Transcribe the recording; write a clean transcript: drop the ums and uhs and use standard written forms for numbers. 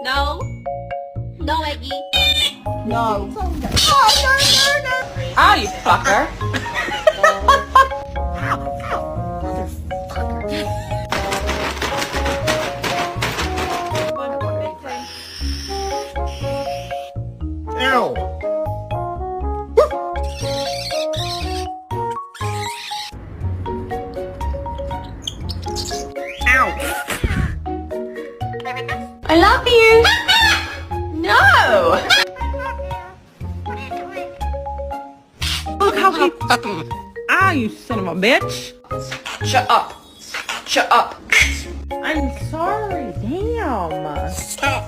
No. No, Eggy. No. Oh, no, no, no. Ah, you fucker. Ow. I love you. No. Look how he... Ah, you son of a bitch. Shut up. Shut up. I'm sorry. Damn. Stop.